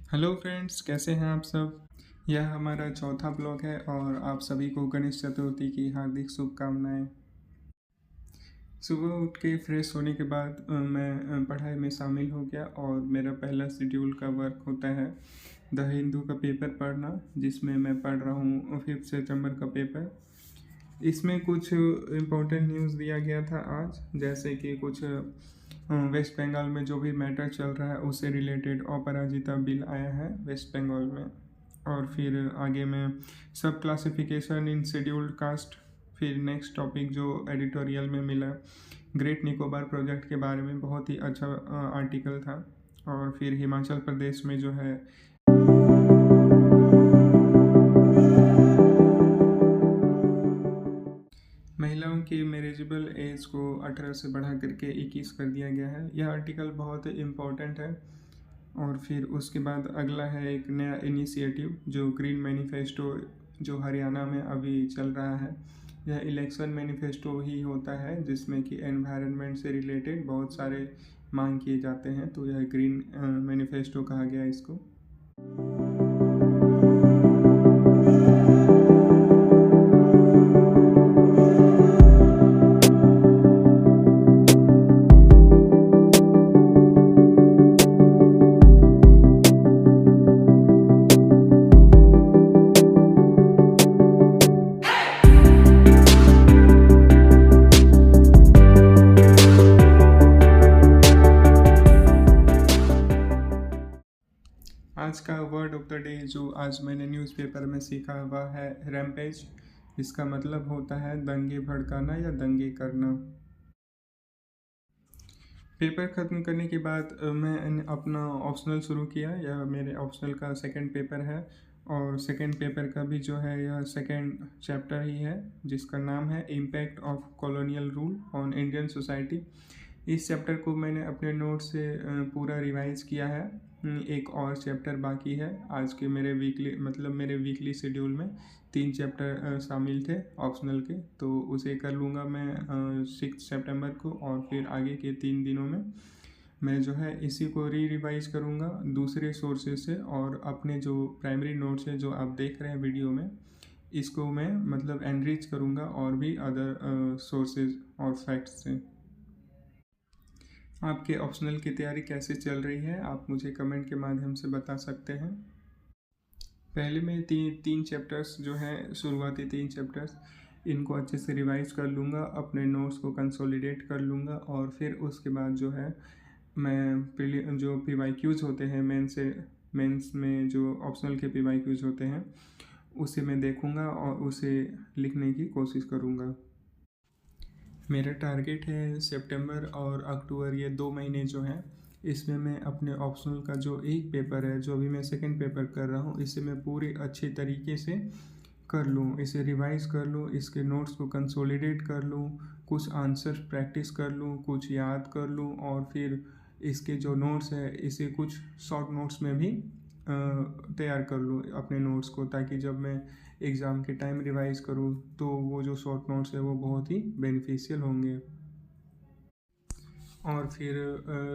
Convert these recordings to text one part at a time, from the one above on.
Hello friends, कैसे हैं आप सब। यह हमारा चौथा ब्लॉग है और आप सभी को गणेश चतुर्थी की हार्दिक शुभकामनाएं। सुबह उठ के फ्रेश होने के बाद मैं पढ़ाई में शामिल हो गया और मेरा पहला शेड्यूल का वर्क होता है द हिंदू का पेपर पढ़ना, जिसमें मैं पढ़ रहा हूँ 5 सितंबर का पेपर। इसमें कुछ इम्पोर्टेंट न्यूज़ दिया गया था आज, जैसे कि कुछ वेस्ट बंगाल में जो भी मैटर चल रहा है उससे रिलेटेड अपराजिता बिल आया है वेस्ट बंगाल में। और फिर आगे में सब क्लासिफिकेशन इन शेड्यूल्ड कास्ट। फिर नेक्स्ट टॉपिक जो एडिटोरियल में मिला, ग्रेट निकोबार प्रोजेक्ट के बारे में, बहुत ही अच्छा आर्टिकल था। और फिर हिमाचल प्रदेश में जो है महिलाओं की मैरिजेबल एज को 18 से बढ़ा करके 21 कर दिया गया है। यह आर्टिकल बहुत इम्पोर्टेंट है। और फिर उसके बाद अगला है एक नया इनिशिएटिव जो ग्रीन मैनिफेस्टो, जो हरियाणा में अभी चल रहा है। यह इलेक्शन मैनिफेस्टो ही होता है जिसमें कि एनवायरनमेंट से रिलेटेड बहुत सारे मांग किए जाते हैं, तो यह ग्रीन मैनिफेस्टो कहा गया इसको। आज का वर्ड ऑफ द डे जो आज मैंने न्यूज़पेपर में सीखा हुआ है रैम्पेज। इसका मतलब होता है दंगे भड़काना या दंगे करना। पेपर ख़त्म करने के बाद मैं अपना ऑप्शनल शुरू किया। यह मेरे ऑप्शनल का सेकंड पेपर है और सेकंड पेपर का भी जो है यह सेकंड चैप्टर ही है, जिसका नाम है impact of colonial rule on Indian society. इस चैप्टर को मैंने अपने नोट से पूरा रिवाइज किया है। एक और चैप्टर बाकी है। आज के मेरे वीकली शेड्यूल में 3 चैप्टर शामिल थे ऑप्शनल के, तो उसे कर लूँगा मैं 6 सितंबर को। और फिर आगे के 3 दिनों में मैं जो है इसी को रिवाइज करूँगा दूसरे सोर्सेज से, और अपने जो प्राइमरी नोट्स है जो आप देख रहे हैं वीडियो में, इसको मैं एनरिच करूँगा और भी अदर सोर्सेज और फैक्ट्स से। आपके ऑप्शनल की तैयारी कैसे चल रही है, आप मुझे कमेंट के माध्यम से बता सकते हैं। पहले मैं तीन चैप्टर्स जो हैं, शुरुआती 3 चैप्टर्स, इनको अच्छे से रिवाइज कर लूँगा, अपने नोट्स को कंसोलिडेट कर लूँगा। और फिर उसके बाद जो है मैं जो PYQs होते हैं मेंस में जो ऑप्शनल के PYQs होते हैं उसे मैं देखूँगा और उसे लिखने की कोशिश करूँगा। मेरा टारगेट है सितंबर और अक्टूबर, ये 2 महीने जो हैं, इसमें मैं अपने ऑप्शनल का जो एक पेपर है, जो अभी मैं सेकंड पेपर कर रहा हूँ, इसे मैं पूरे अच्छे तरीके से कर लूँ, इसे रिवाइज कर लूँ, इसके नोट्स को कंसोलिडेट कर लूँ, कुछ आंसर प्रैक्टिस कर लूँ, कुछ याद कर लूँ। और फिर इसके जो नोट्स है इसे कुछ शॉर्ट नोट्स में भी तैयार कर लूँ अपने नोट्स को, ताकि जब मैं एग्ज़ाम के टाइम रिवाइज करूँ तो वो जो शॉर्ट नोट्स है वो बहुत ही बेनिफिशियल होंगे। और फिर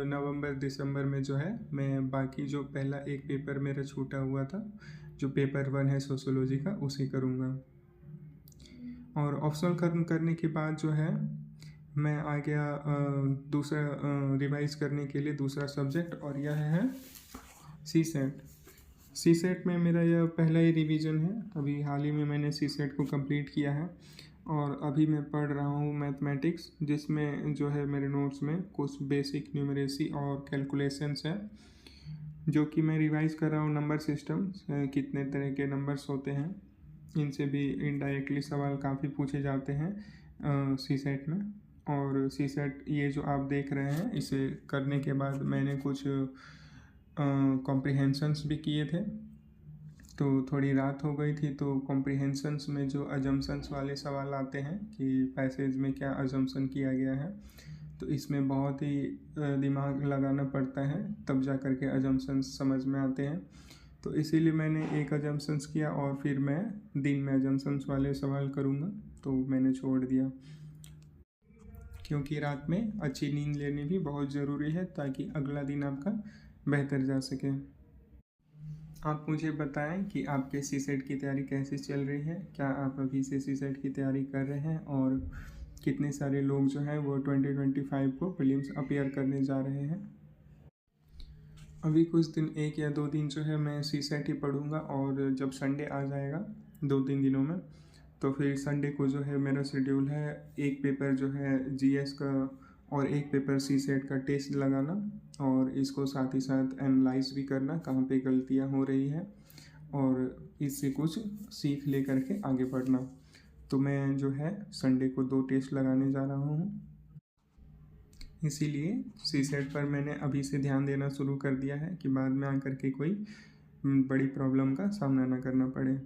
नवंबर दिसंबर में जो है मैं बाकी जो पहला एक पेपर मेरा छूटा हुआ था, जो पेपर 1 है सोशियोलॉजी का, उसे करूँगा। और ऑप्शनल खत्म करने के बाद जो है मैं आ गया दूसरा रिवाइज करने के लिए दूसरा सब्जेक्ट, और यह है सी सेट में मेरा यह पहला ही रिवीजन है। अभी हाल ही में मैंने सी सेट को कंप्लीट किया है और अभी मैं पढ़ रहा हूँ मैथमेटिक्स, जिसमें जो है मेरे नोट्स में कुछ बेसिक न्यूमरेसी और कैलकुलेशंस है, जो कि मैं रिवाइज कर रहा हूँ। नंबर सिस्टम, कितने तरह के नंबर्स होते हैं, इनसे भी इनडायरेक्टली सवाल काफ़ी पूछे जाते हैं सी सेट में। और सी सेट ये जो आप देख रहे हैं, इसे करने के बाद मैंने कुछ कॉम्प्रिहेंशंस भी किए थे, तो थोड़ी रात हो गई थी। तो कॉम्प्रिहेंशंस में जो अजम्पशंस वाले सवाल आते हैं कि पैसेज में क्या अजम्पशन किया गया है, तो इसमें बहुत ही दिमाग लगाना पड़ता है, तब जा कर के अजम्पशंस समझ में आते हैं। तो इसीलिए मैंने एक अजम्पशंस किया और फिर मैं दिन में अजम्पशंस वाले सवाल करूँगा, तो मैंने छोड़ दिया, क्योंकि रात में अच्छी नींद लेनी भी बहुत ज़रूरी है ताकि अगला दिन आपका बेहतर जा सके। आप मुझे बताएं कि आपके सीसेट की तैयारी कैसे चल रही है। क्या आप अभी से सीसेट की तैयारी कर रहे हैं और कितने सारे लोग जो हैं वो 2025 को प्रीलिम्स अपीयर करने जा रहे हैं। अभी कुछ दिन 1 या 2 दिन जो है मैं सीसेट ही पढ़ूंगा और जब संडे आ जाएगा 2-3 दिनों में तो फिर संडे को जो है मेरा शेड्यूल है एक पेपर जो है जीएस का और एक पेपर सीसेट का टेस्ट लगाना और इसको साथ ही साथ एनालाइज भी करना कहाँ पे गलतियाँ हो रही है और इससे कुछ सीख ले करके आगे बढ़ना। तो मैं जो है संडे को 2 टेस्ट लगाने जा रहा हूँ, इसीलिए सीसेट पर मैंने अभी से ध्यान देना शुरू कर दिया है कि बाद में आकर के कोई बड़ी प्रॉब्लम का सामना ना करना पड़े।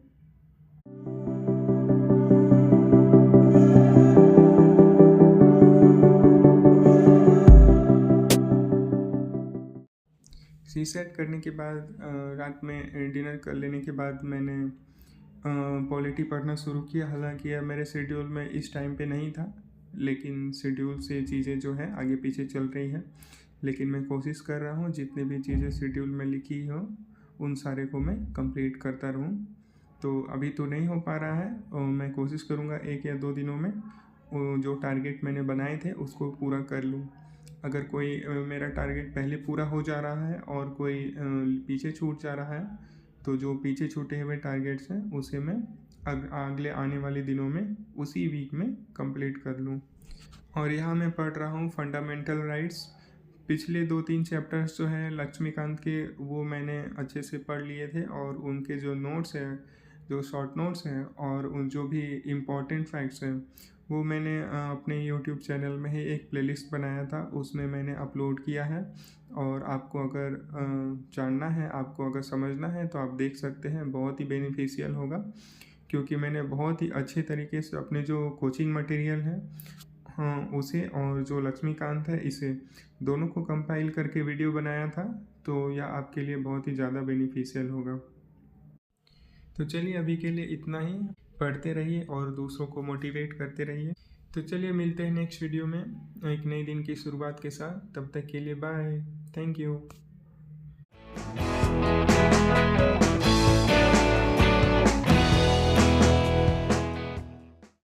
सीसेट करने के बाद रात में डिनर कर लेने के बाद मैंने पॉलिटी पढ़ना शुरू किया। हालांकि यह मेरे शेड्यूल में इस टाइम पे नहीं था, लेकिन शेड्यूल से चीज़ें जो है आगे पीछे चल रही हैं, लेकिन मैं कोशिश कर रहा हूँ जितने भी चीज़ें शेड्यूल में लिखी हो उन सारे को मैं कंप्लीट करता रहूँ। तो अभी तो नहीं हो पा रहा है और मैं कोशिश करूँगा 1 या 2 दिनों में जो टारगेट मैंने बनाए थे उसको पूरा कर लूँ। अगर कोई मेरा टारगेट पहले पूरा हो जा रहा है और कोई पीछे छूट जा रहा है तो जो पीछे छूटे हुए टारगेट्स हैं उसे मैं अगले आने वाले दिनों में उसी वीक में कंप्लीट कर लूँ। और यहाँ मैं पढ़ रहा हूँ फंडामेंटल राइट्स। पिछले 2-3 चैप्टर्स जो हैं लक्ष्मीकांत के वो मैंने अच्छे से पढ़ लिए थे और उनके जो नोट्स हैं, जो शॉर्ट नोट्स हैं और उन जो भी इम्पॉर्टेंट फैक्ट्स हैं वो मैंने अपने यूट्यूब चैनल में ही एक प्लेलिस्ट बनाया था, उसमें मैंने अपलोड किया है। और आपको अगर जानना है, आपको अगर समझना है तो आप देख सकते हैं, बहुत ही बेनिफिशियल होगा क्योंकि मैंने बहुत ही अच्छे तरीके से अपने जो कोचिंग मटेरियल है हाँ उसे और जो लक्ष्मीकांत है इसे दोनों को कंपाइल करके वीडियो बनाया था, तो यह आपके लिए बहुत ही ज़्यादा बेनिफिशियल होगा। तो चलिए अभी के लिए इतना ही। पढ़ते रहिए और दूसरों को मोटिवेट करते रहिए। तो चलिए मिलते हैं नेक्स्ट वीडियो में एक नए दिन की शुरुआत के साथ। तब तक के लिए बाय, थैंक यू।